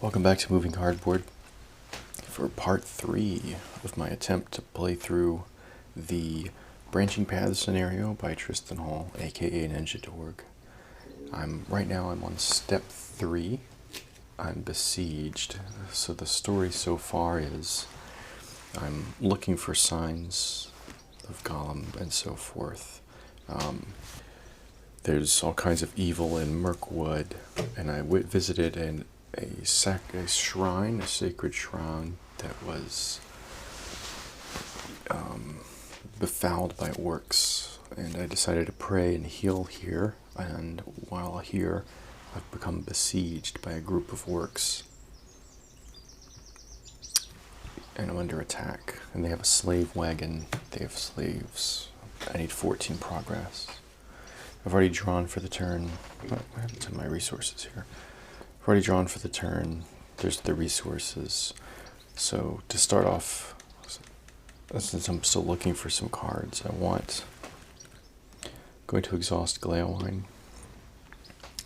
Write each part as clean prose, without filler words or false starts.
Welcome back to Moving Cardboard for part 3 of my attempt to play through the Branching Paths scenario by Tristan Hall, aka Ninja Dorg. Right now I'm on step 3. I'm besieged. So the story so far is I'm looking for signs of Gollum and so forth. There's all kinds of evil in Mirkwood, and I visited a shrine, a sacred shrine that was befouled by orcs, and I decided to pray and heal here, and while here I've become besieged by a group of orcs, and I'm under attack, and they have a slave wagon, they have slaves. I need 14 progress. I've already drawn for the turn. What happened to my resources here? I've already drawn for the turn. There's the resources. So to start off, since I'm still looking for some cards, going to exhaust Gleowine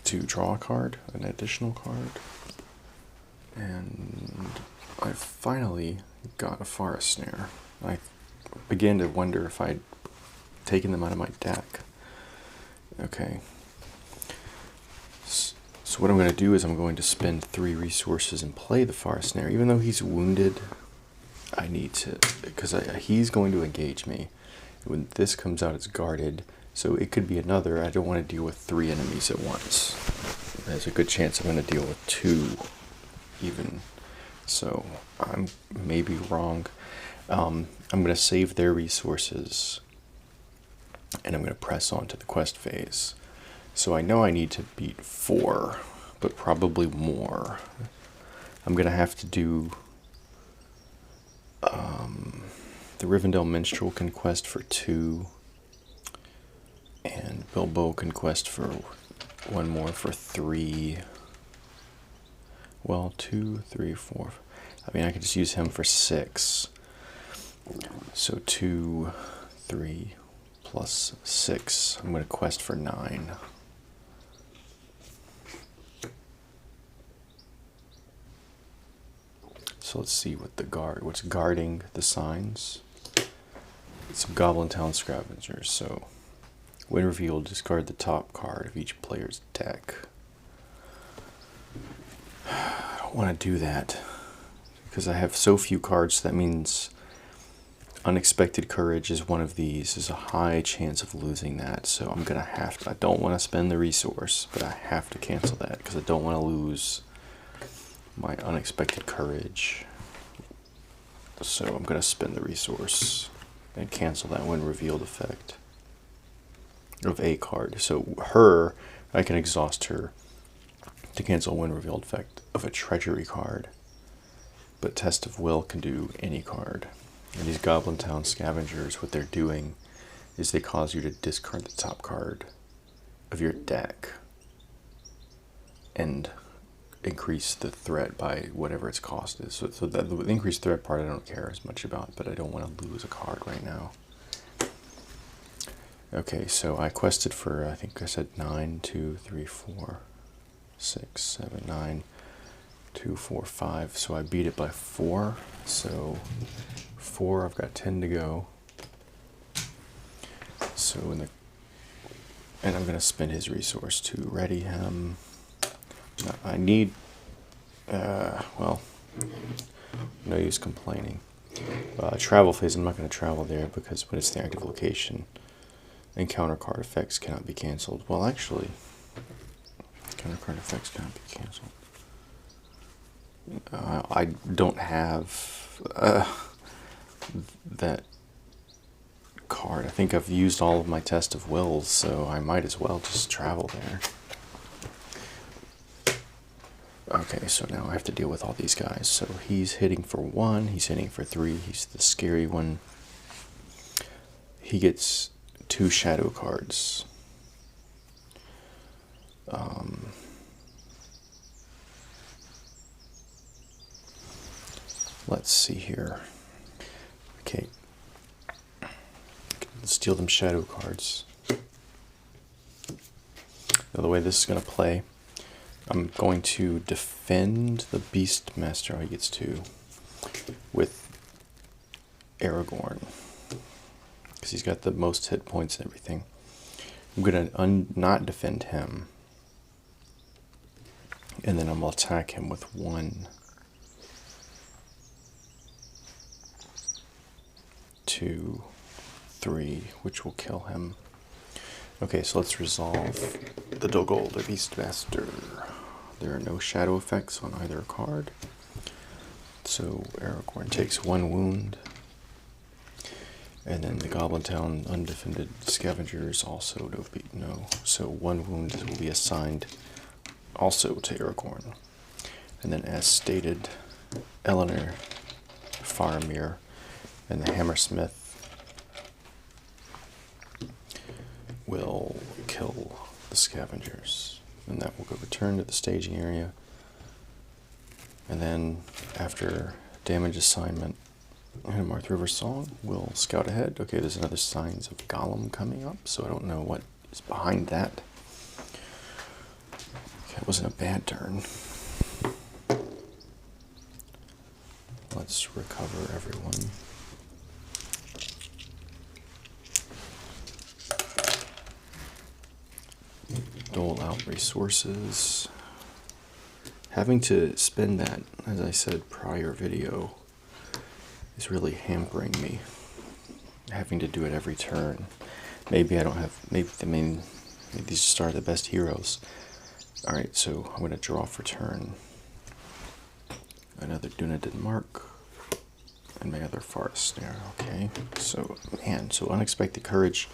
to draw a card, an additional card. And I finally got a Forest Snare. I began to wonder if I'd taken them out of my deck. Okay. So what I'm going to do is I'm going to spend 3 resources and play the Forest Snare. Even though he's wounded, I need to, because he's going to engage me. When this comes out, it's guarded, so it could be another. I don't want to deal with 3 enemies at once. There's a good chance I'm going to deal with 2 even. So I'm maybe wrong. I'm going to save their resources, and I'm going to press on to the quest phase. So I know I need to beat 4, but probably more. I'm going to have to do the Rivendell Minstrel can quest for 2, and Bilbo can quest for 1 more for 3. Well, 2, 3, 4. I mean, I could just use him for 6. So 2, 3 plus 6. I'm going to quest for 9. So let's see what's guarding the signs. It's Goblin Town Scavengers. So when revealed, discard the top card of each player's deck. I don't want to do that because I have so few cards. That means Unexpected Courage is one of these. There's a high chance of losing that, so I'm gonna have to. I don't want to spend the resource, but I have to cancel that because I don't want to lose my Unexpected Courage. So I'm gonna spend the resource and cancel that when revealed effect of a card. So I can exhaust her to cancel when revealed effect of a treasury card, but Test of Will can do any card. And these Goblin Town Scavengers, what they're doing is they cause you to discard the top card of your deck and increase the threat by whatever its cost is. So that the increased threat part I don't care as much about, but I don't want to lose a card right now. Okay, so I quested for, I think I said 9, 2, 3, 4, 6, 7, 9, 2, 4, 5. So I beat it by 4. So 4, I've got 10 to go. So and I'm gonna spend his resource to ready him. I need, well, no use complaining. Travel phase, I'm not going to travel there because when it's the active location, encounter card effects cannot be cancelled. Well, actually, encounter card effects cannot be cancelled. I don't have that card. I think I've used all of my Test of Wills, so I might as well just travel there. Okay, so now I have to deal with all these guys. So he's hitting for 1, he's hitting for 3, he's the scary one. He gets 2 shadow cards. Let's see here. Okay, steal them shadow cards. Now the way this is going to play I'm going to defend the Beastmaster. He gets to with Aragorn because he's got the most hit points and everything. I'm gonna not defend him, and then I'm gonna attack him with 1, 2, 3, which will kill him. Okay, so let's resolve the Dogol, the Beastmaster. There are no shadow effects on either card. So Aragorn takes 1 wound. And then the Goblin Town undefended scavengers also no. So 1 wound will be assigned also to Aragorn. And then as stated, Eleanor, Faramir, and the Hammersmith will kill the scavengers. And that will go return to the staging area. And then after damage assignment, Marth River Song will scout ahead. Okay, there's another Signs of Gollum coming up, so I don't know what is behind that. Okay, it wasn't a bad turn. Let's recover everyone. Dole out resources. Having to spend that, as I said prior video, is really hampering me. Having to do it every turn. Maybe I don't have, maybe these just are the best heroes. Alright, so I'm going to draw for turn. Another Dunedin Mark. And my other Forest Snare. Okay, so, man, so unexpected courage.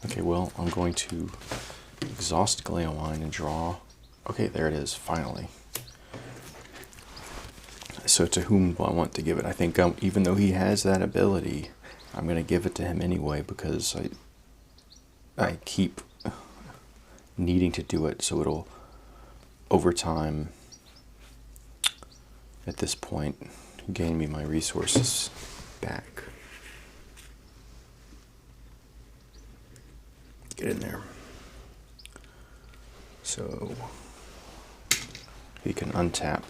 Okay, well, I'm going to exhaust Gleowine and draw. Okay, there it is, finally. So to whom do I want to give it? I think even though he has that ability, I'm going to give it to him anyway because I keep needing to do it, so it'll, over time, at this point, gain me my resources back. Get in there. So he can untap.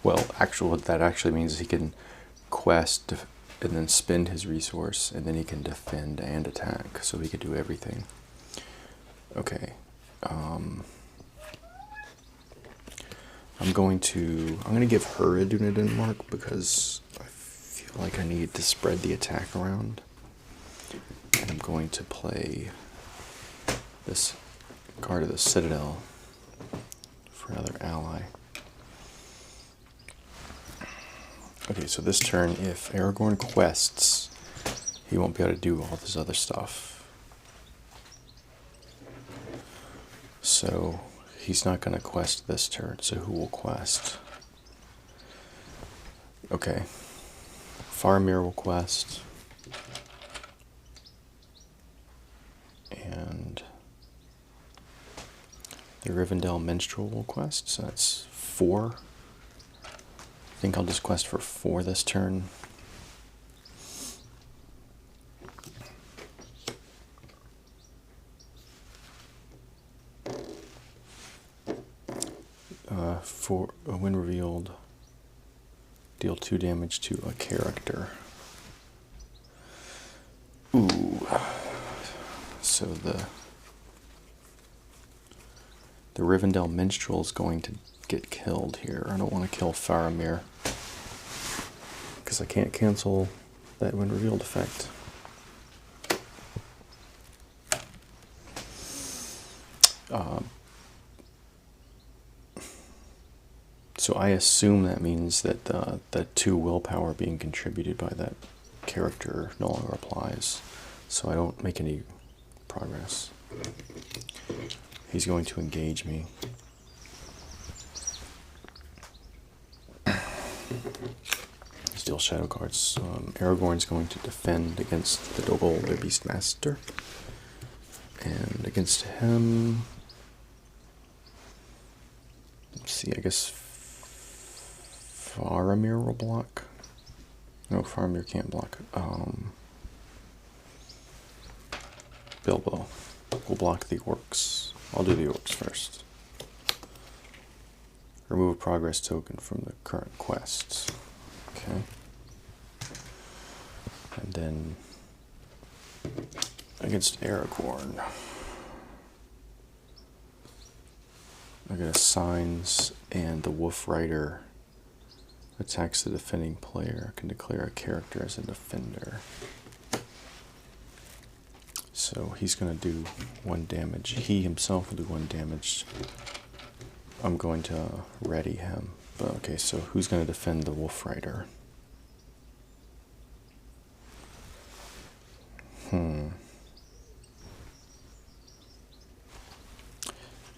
Well, what that actually means is he can quest and then spend his resource, and then he can defend and attack. So he could do everything. Okay. I'm going to give her a Dunedin Mark because I feel like I need to spread the attack around. And I'm going to play this card of the Citadel for another ally. Okay, so this turn, if Aragorn quests, he won't be able to do all this other stuff. So he's not going to quest this turn, so who will quest? Okay, Faramir will quest. And the Rivendell Minstrel will quest, so that's 4. I think I'll just quest for 4 this turn. For when revealed, deal 2 damage to a character. Ooh. So the Rivendell Minstrel is going to get killed here. I don't want to kill Faramir because I can't cancel that when revealed effect. So I assume that means that the 2 willpower being contributed by that character no longer applies. So I don't make any progress. He's going to engage me. Steal shadow cards. Aragorn's going to defend against the Dogol, the Beastmaster. And against him, let's see, I guess Faramir will block. No, Faramir can't block. Bilbo will block the orcs. I'll do the orcs first. Remove a progress token from the current quests. Okay. And then against Aragorn, I got a Signs, and the Wolf Rider attacks the defending player, can declare a character as a defender. So he's going to do 1 damage. He himself will do 1 damage. I'm going to ready him. But okay, so who's going to defend the Wolf Rider?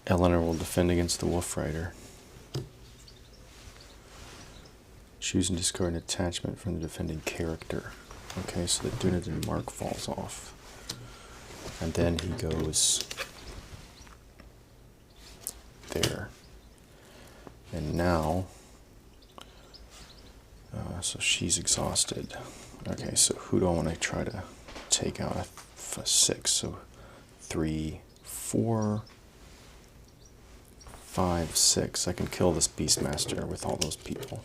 Eleanor will defend against the Wolf Rider. Choose and discard an attachment from the defending character. Okay, so the Dunedain mark falls off. And then he goes there. And now, so she's exhausted. Okay, so who do I want to try to take out? A 6, so 3, 4, 5, 6. I can kill this Beastmaster with all those people.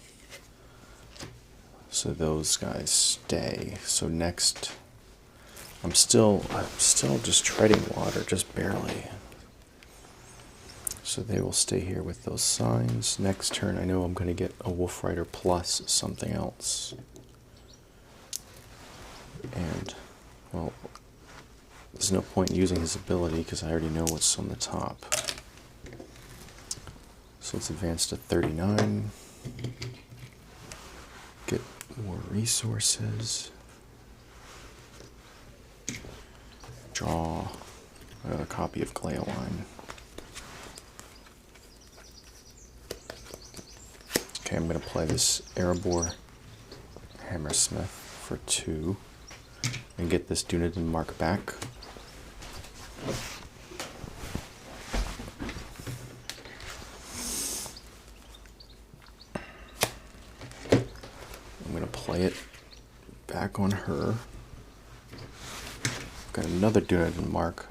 So those guys stay. So next, I'm still just treading water, just barely. So they will stay here with those signs. Next turn, I know I'm going to get a Wolf Rider plus something else. And, well, there's no point in using his ability because I already know what's on the top. So let's advance to 39. Get more resources. Draw another copy of Glaoline. Okay, I'm going to play this Erebor Hammersmith for 2 and get this Dunedain mark back. I'm going to play it back on her. Got another Dunedain mark.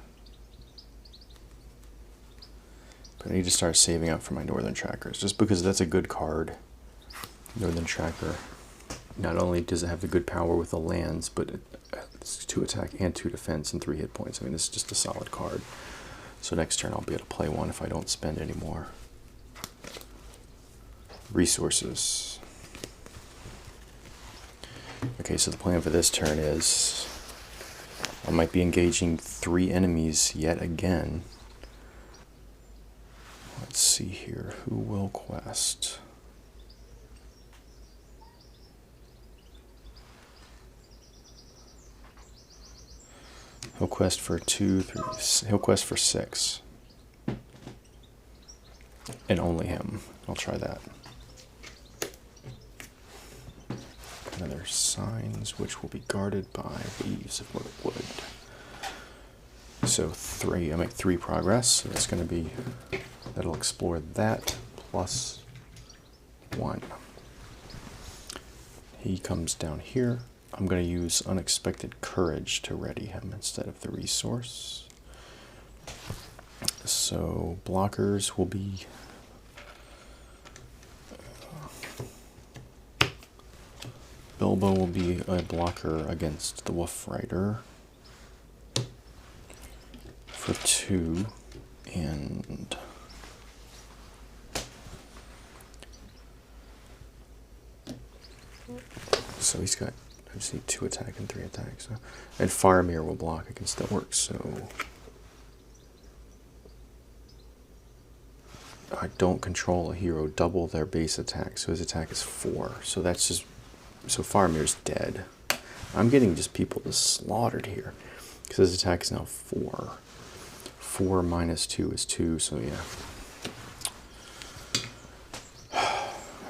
But I need to start saving up for my Northern Trackers, just because that's a good card. Northern Tracker. Not only does it have the good power with the lands, but it's 2 attack and 2 defense and 3 hit points. I mean, this is just a solid card. So next turn I'll be able to play one if I don't spend any more. Resources. Okay, so the plan for this turn is I might be engaging 3 enemies yet again. Let's see here. Who will quest? He'll quest for 2, 3. He'll quest for 6. And only him. I'll try that. Another signs, which will be guarded by Leaves of Wood. So 3. I make 3 progress. So that's going to be. That'll explore that plus 1. He comes down here. I'm going to use Unexpected Courage to ready him instead of the resource. So blockers will be Bilbo will be a blocker against the Wolf Rider for 2, and so he's got, I just need 2 attack and 3 attack. So, and Faramir will block against the orcs. So I don't control a hero double their base attack, so his attack is 4. So that's just, so Faramir's dead. I'm getting just people just slaughtered here because his attack is now 4. 4 minus 2 is 2. So yeah.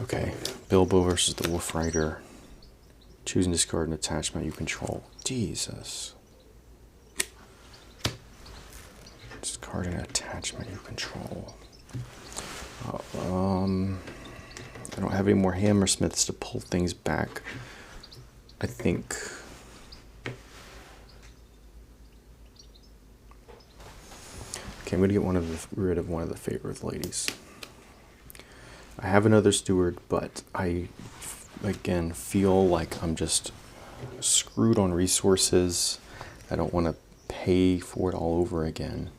Okay, Bilbo versus the Wolf Rider. Choose and discard an attachment you control. Jesus. Discard an attachment you control. I don't have any more Hammersmiths to pull things back. I think. Okay, I'm going to get rid of one of the favorite ladies. I have another steward, but I, again, feel like I'm just screwed on resources. I don't want to pay for it all over again.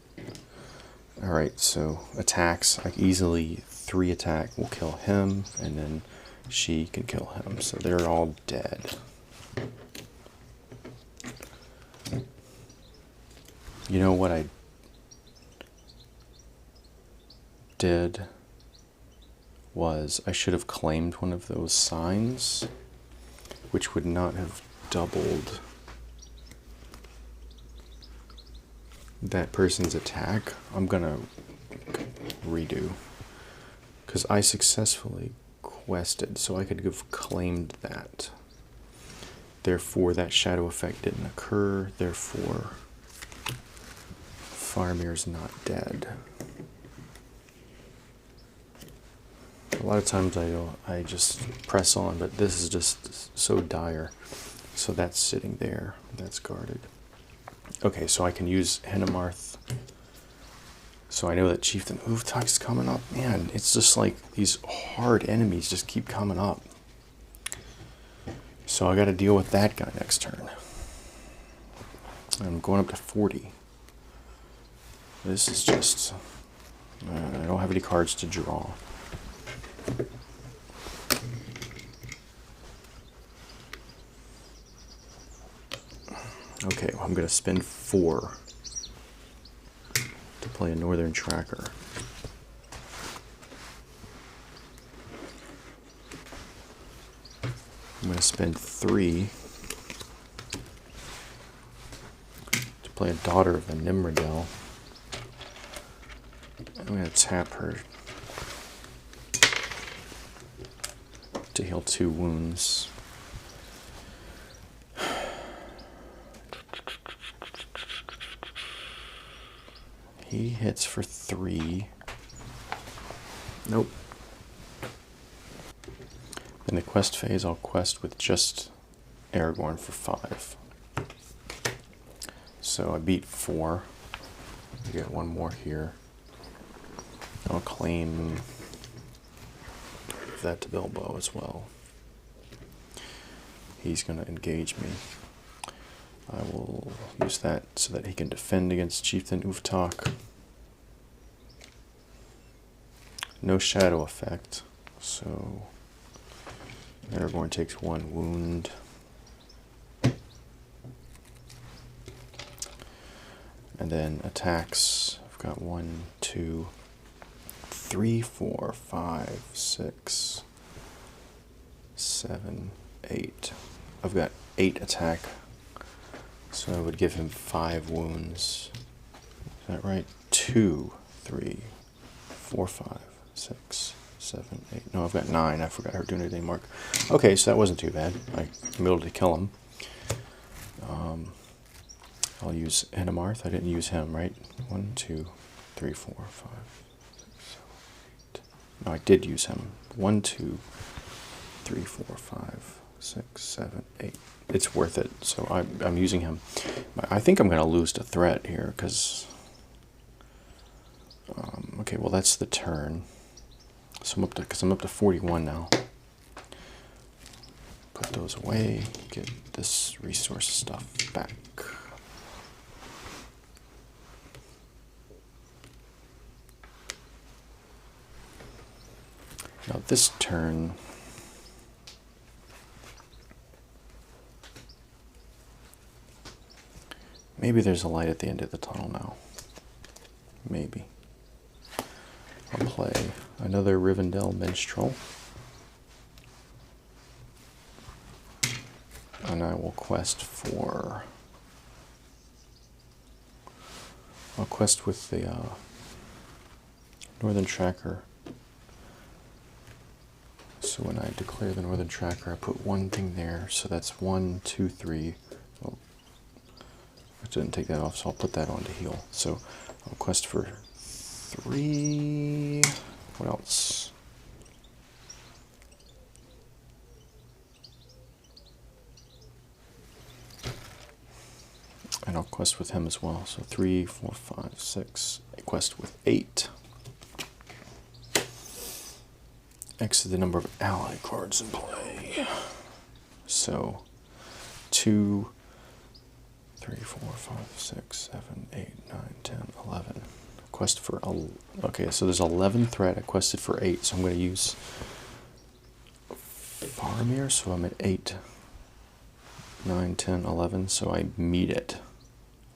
Alright, so attacks. I easily 3 attack will kill him, and then she can kill him. So they're all dead. You know what I did was I should have claimed one of those signs, which would not have doubled that person's attack. I'm gonna redo, because I successfully quested, so I could have claimed that. Therefore, that shadow effect didn't occur. Therefore, Faramir's not dead. A lot of times I just press on, but this is just so dire. So that's sitting there. That's guarded. Okay, so I can use Henemarth. So I know that Chieftain Uvtak's coming up. Man, it's just like these hard enemies just keep coming up. So I got to deal with that guy next turn. I'm going up to 40. This is just... I don't have any cards to draw. Okay, well, I'm going to spend 4 to play a Northern Tracker. I'm going to spend 3 to play a Daughter of the Nimrodel. I'm going to tap her to heal 2 wounds. He hits for 3. Nope. In the quest phase, I'll quest with just Aragorn for 5. So I beat 4. I get 1 more here. I'll claim that to Bilbo as well. He's going to engage me. I will use that so that he can defend against Chieftain Uvtak. No shadow effect, so Aragorn takes 1 wound. And then attacks. I've got 1, 2, 3, 4, 5, 6, 7, 8. I've got 8 attack. So I would give him 5 wounds. Is that right? 2, 3, 4, 5, 6, 7, 8. No, I've got 9. I forgot her opportunity mark. Okay, so that wasn't too bad. I'm able to kill him. I'll use Henemarth. I didn't use him, right? 1, 2, 3, 4, 5, 6, 7, 8. No, I did use him. 1, 2, 3, 4, 5, 6, 7, 8. It's worth it, so I'm using him. I think I'm going to lose to threat here, because... okay, well that's the turn. So I'm up to 41 now. Put those away, get this resource stuff back. Now this turn... maybe there's a light at the end of the tunnel now. Maybe. I'll play another Rivendell Minstrel. And I will quest for... I'll quest with the Northern Tracker. So when I declare the Northern Tracker, I put 1 thing there. So that's 1, 2, 3. Oh, I didn't take that off, so I'll put that on to heal. So I'll quest for 3. What else? And I'll quest with him as well. So 3, 4, 5, 6. I quest with 8. X is the number of ally cards in play. So 2, 3, 4, 5, 6, 7, 8, 9, 10, 11. Quest for okay, so there's 11 threat. I quested for 8, so I'm going to use Faramir, so I'm at 8, 9, 10, 11, so I meet it,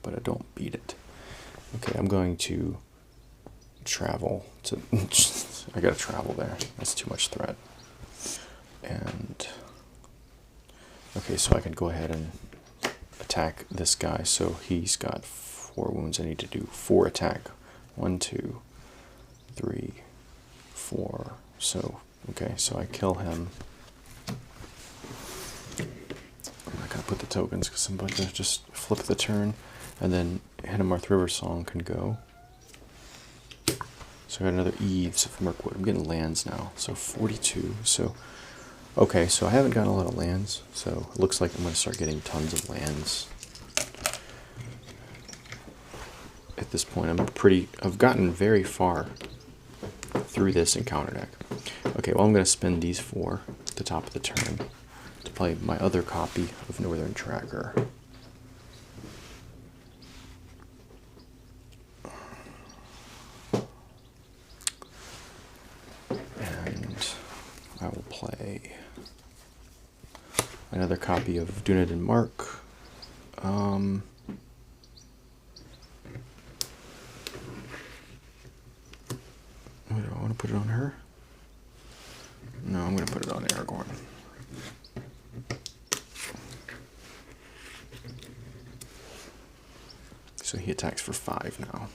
but I don't beat it. Okay, I'm going to travel to... I gotta travel there. That's too much threat. And... okay, so I can go ahead and attack this guy. So he's got 4 wounds. I need to do 4 attack. 1, 2, 3, 4. So, okay, so I kill him. I'm not gonna put the tokens because I'm about to just flip the turn, and then Hennemarth River Song can go. So I got another Eves of Mirkwood. I'm getting lands now. So 42. So okay, so I haven't gotten a lot of lands, so it looks like I'm going to start getting tons of lands. At this point, I've gotten very far through this encounter deck. Okay, well I'm going to spend these 4 at the top of the turn to play my other copy of Northern Tracker. And I will play another copy of Dunedain Mark. Do I want to put it on her? No, I'm going to put it on Aragorn. So he attacks for 5 now.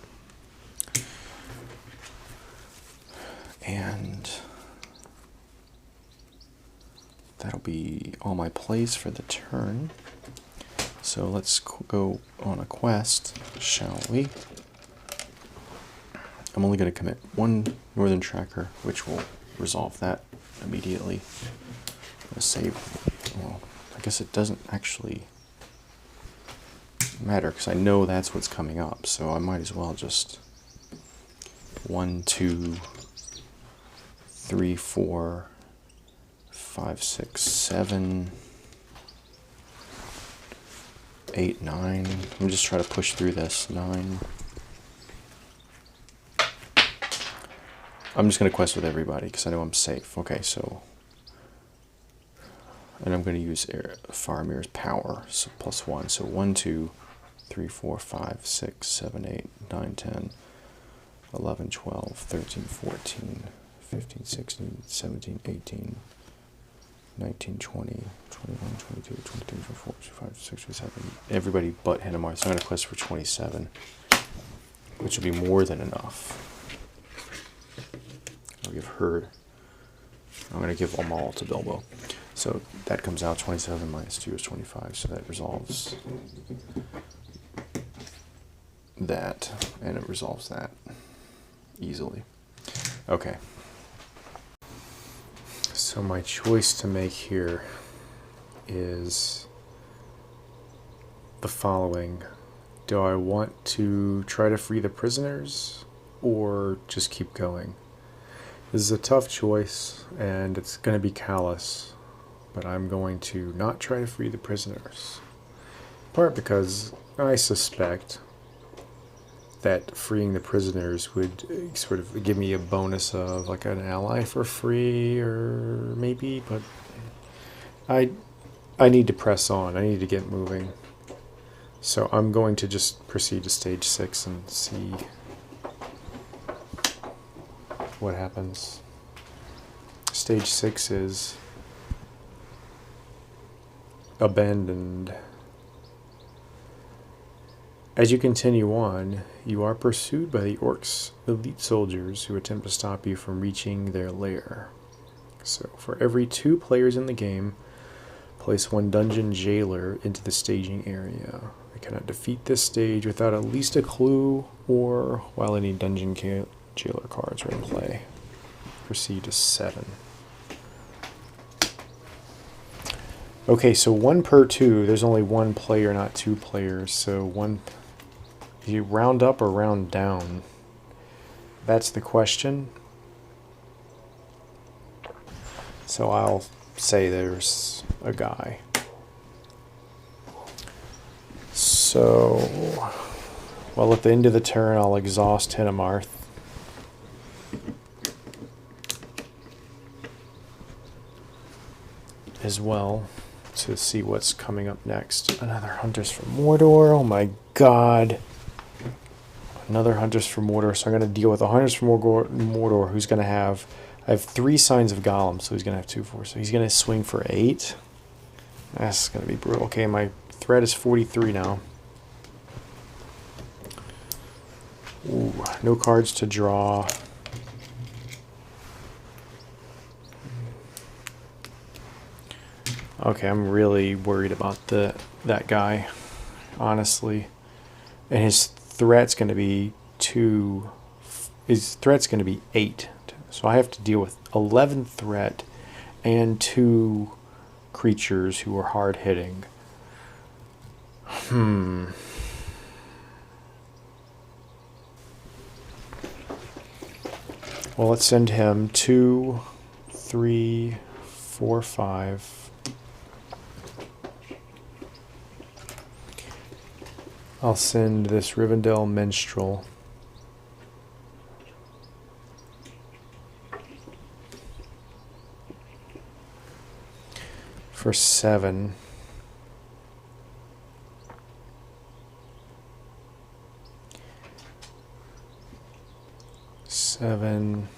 And that'll be all my plays for the turn. So let's go on a quest, shall we? I'm only going to commit 1 Northern Tracker, which will resolve that immediately. I'm going to save. Well, I guess it doesn't actually matter because I know that's what's coming up, so I might as well just 1, 2, 3, 4, 5, 6, 7, 8, 9. I'm just trying to push through this. 9. I'm just going to quest with everybody because I know I'm safe. Okay, so... and I'm going to use Faramir's power, so +1. So 1, 2, 3, 4, 5, 6, 7, 8, 9, 10, 11, 12, 13, 14, 15, 16, 17, 18, 19, 20, 21, 22, 23, 24, 25, 26, 27. Everybody but Hennemarth. So I'm going to quest for 27, which will be more than enough. I'll give her... I'm going to give them all to Bilbo. So that comes out 27 minus 2 is 25, so that resolves that, and it resolves that easily. Okay. So my choice to make here is the following. Do I want to try to free the prisoners or just keep going? This is a tough choice, and it's going to be callous, but I'm going to not try to free the prisoners. In part because I suspect that freeing the prisoners would sort of give me a bonus of like an ally for free, or maybe, but I need to press on. I need to get moving. So I'm going to just proceed to stage 6 and see what happens. Stage 6 is abandoned. As you continue on, you are pursued by the orcs' elite soldiers who attempt to stop you from reaching their lair. So for every 2 players in the game, place 1 dungeon jailer into the staging area. I cannot defeat this stage without at least a clue or while any dungeon jailer cards are in play. Proceed to 7. Okay, so 1 per 2. There's only 1 player, not 2 players. So 1. Do you round up or round down? That's the question. So I'll say there's a guy. So, well, at the end of the turn, I'll exhaust Hinemarth. As well, to see what's coming up next. Another Hunters for Mordor. Oh my god. Another Hunters for Mordor. So I'm going to deal with a Hunters for Mordor who's going to have... I have 3 signs of Gollum, so he's going to have 2, 4. So he's going to swing for 8. That's going to be brutal. Okay, my threat is 43 now. Ooh, no cards to draw. Okay, I'm really worried about that guy, honestly. And his threat's going to be 2. His threat's going to be 8. So I have to deal with 11 threat and 2 creatures who are hard hitting. Well, let's send him 2, 3, 4, 5. I'll send this Rivendell Minstrel. For 7. Seven.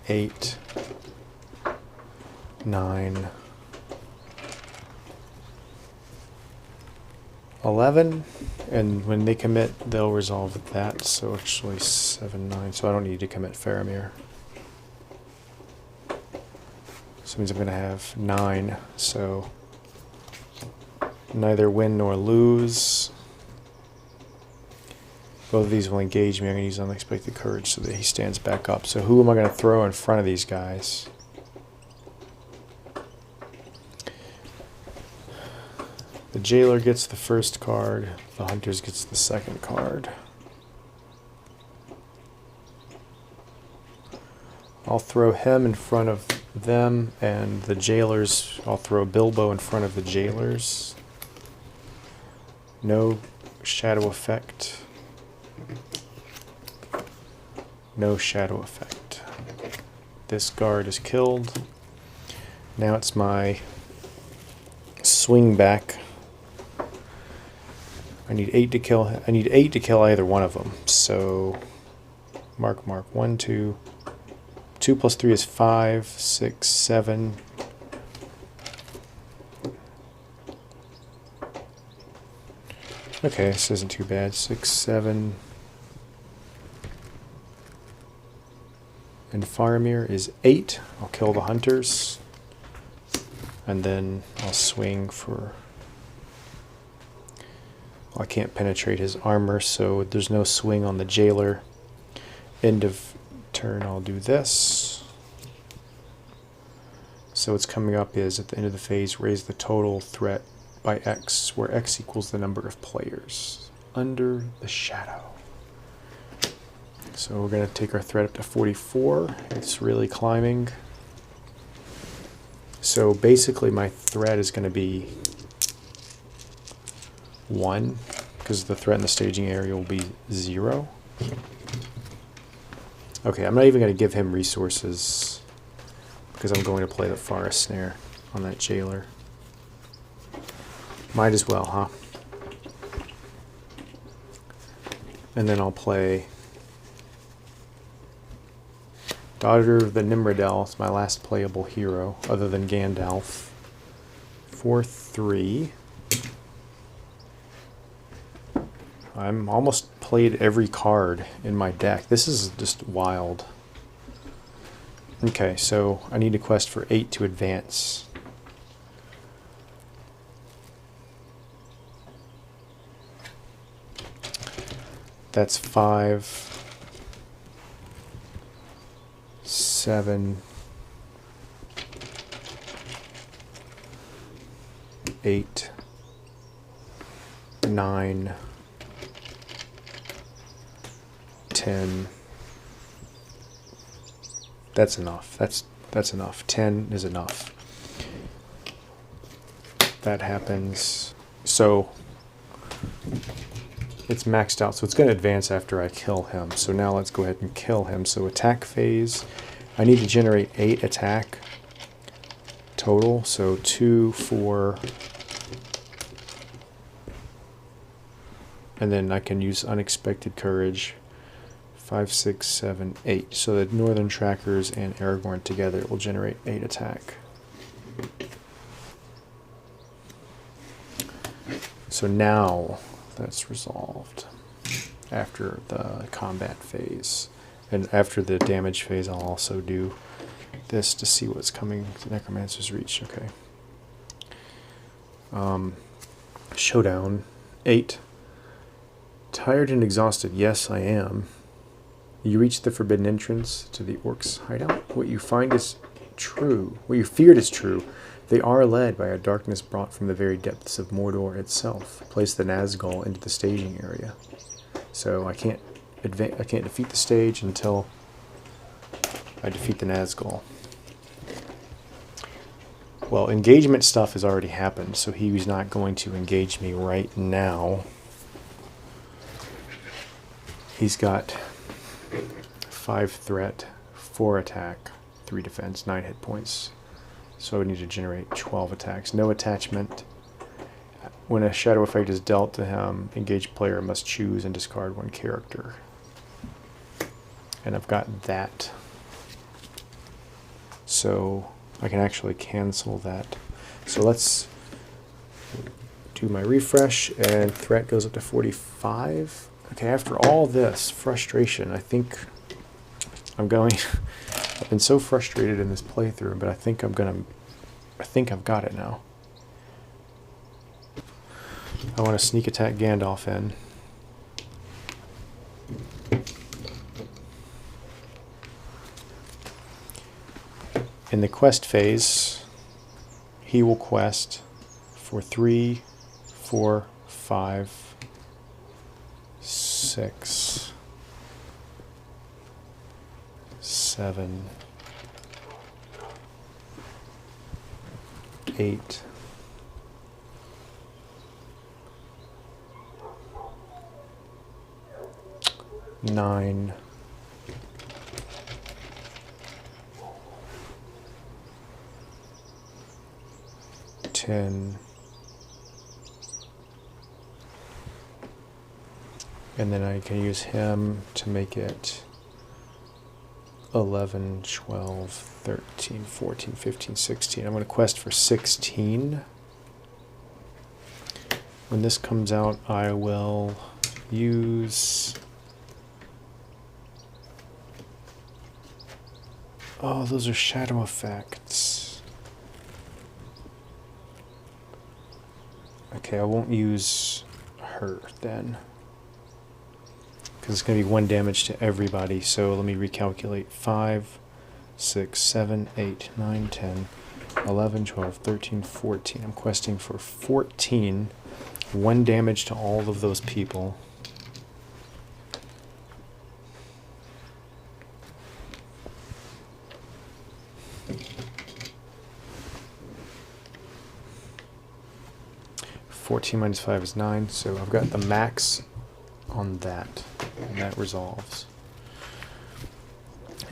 8. 9. 11. And when they commit, they'll resolve that. So actually 7, 9. So I don't need to commit Faramir. So it means I'm going to have 9. So neither win nor lose. Both of these will engage me. I'm going to use Unexpected Courage so that he stands back up. So who am I going to throw in front of these guys? The Jailer gets the first card. The Hunters gets the second card. I'll throw him in front of them, and the Jailers, I'll throw Bilbo in front of the Jailers. No shadow effect. No shadow effect. This guard is killed. Now it's my swing back. I need 8 to kill. I need 8 to kill either one of them. So mark. 1, 2. 2 plus 3 is 5, 6, 7. Okay, this isn't too bad. 6, 7. And Faramir is 8. I'll kill the Hunters. And then I'll swing for... Well, I can't penetrate his armor, so there's no swing on the Jailer. End of turn, I'll do this. So what's coming up is, at the end of the phase, raise the total threat by X, where X equals the number of players under the shadow. So we're going to take our threat up to 44. It's really climbing. So basically my threat is going to be 1, because the threat in the staging area will be 0. Okay, I'm not even going to give him resources, because I'm going to play the Forest Snare on that Jailer. Might as well, huh? And then I'll play Daughter of the Nimrodel. It's my last playable hero, other than Gandalf. For 3. I'm almost played every card in my deck. This is just wild. Okay, so I need a quest for 8 to advance. That's 5, 7, 8, 9, 10. That's enough. That's enough. 10 is enough. That happens. So it's maxed out. So it's going to advance after I kill him. So now let's go ahead and kill him. So attack phase. I need to generate 8 attack total. So 2, 4... and then I can use Unexpected Courage, 5, 6, 7, 8. So the Northern Trackers and Aragorn together will generate 8 attack. So now that's resolved after the combat phase. And after the damage phase, I'll also do this to see what's coming to Necromancer's Reach. Okay. Showdown, 8. Tired and exhausted. Yes, I am. You reach the forbidden entrance to the orcs' hideout. What you find is true. What you feared is true. They are led by a darkness brought from the very depths of Mordor itself. Place the Nazgul into the staging area. So I can't defeat the stage until I defeat the Nazgul. Well, engagement stuff has already happened, so he's not going to engage me right now. He's got 5 threat, 4 attack, 3 defense, 9 hit points. So I would need to generate 12 attacks. No attachment. When a shadow effect is dealt to him, engaged player must choose and discard 1 character. And I've got that. So I can actually cancel that. So let's do my refresh, and threat goes up to 45. Okay, after all this frustration, I think I'm going... I've been so frustrated in this playthrough, but I think I've got it now. I want to sneak attack Gandalf in. In the quest phase, he will quest for 3, 4, 5, 6, 7, 8, 9, 10, and then I can use him to make it 11, 12, 13, 14, 15, 16. I'm going to quest for 16. When this comes out, I will use... Oh, those are shadow effects. Okay, I won't use her then, because it's going to be 1 damage to everybody. So let me recalculate. 5, 6, 7, 8, 9, 10, 11, 12, 13, 14. I'm questing for 14. 1 damage to all of those people. -14 -5 is 9, so I've got the max on that, and that resolves.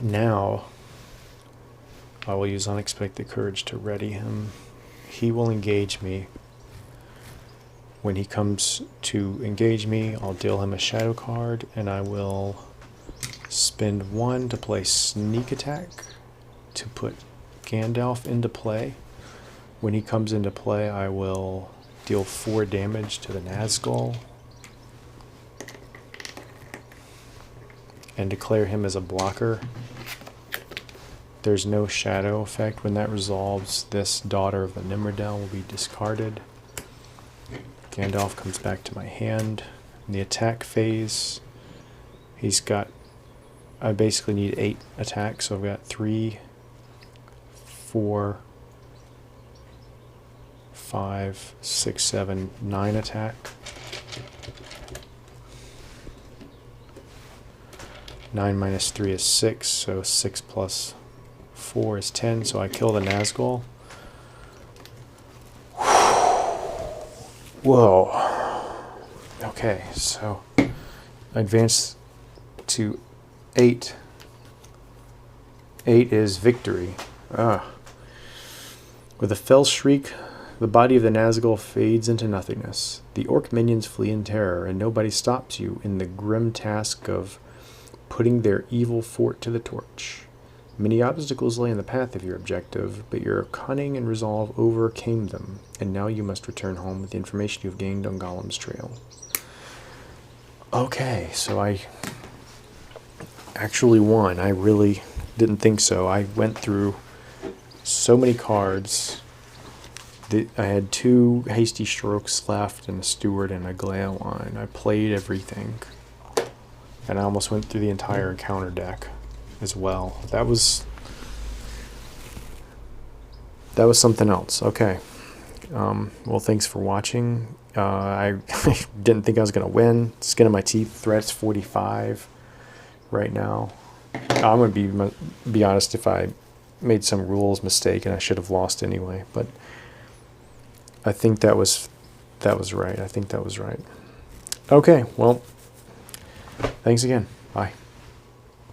Now I will use Unexpected Courage to ready him. He will engage me. When he comes to engage me, I'll deal him a shadow card, and I will spend 1 to play Sneak Attack to put Gandalf into play. When he comes into play, I will deal 4 damage to the Nazgul and declare him as a blocker. There's no shadow effect. When that resolves, this Daughter of the Nimrodel will be discarded. Gandalf comes back to my hand. In the attack phase, he's got... I basically need 8 attacks, so I've got 3, 4, 5, 6, 7, 9 attack. 9 minus 3 is 6, so 6 plus 4 is 10, so I kill the Nazgul. Whoa. Okay, so I advance to 8. 8 is victory. With a fell shriek, the body of the Nazgul fades into nothingness. The orc minions flee in terror, and nobody stops you in the grim task of putting their evil fort to the torch. Many obstacles lay in the path of your objective, but your cunning and resolve overcame them, and now you must return home with the information you have gained on Gollum's trail. Okay, so I actually won. I really didn't think so. I went through so many cards. I had 2 hasty strokes left, and a steward and a glare line. I played everything, and I almost went through the entire encounter deck as well. That was something else. Okay. Well, thanks for watching. I didn't think I was going to win. Skin of my teeth. Threats 45 right now. I'm going to be honest, if I made some rules mistake and I should have lost anyway, but I think that was right. I think that was right. Okay, well, thanks again. Bye.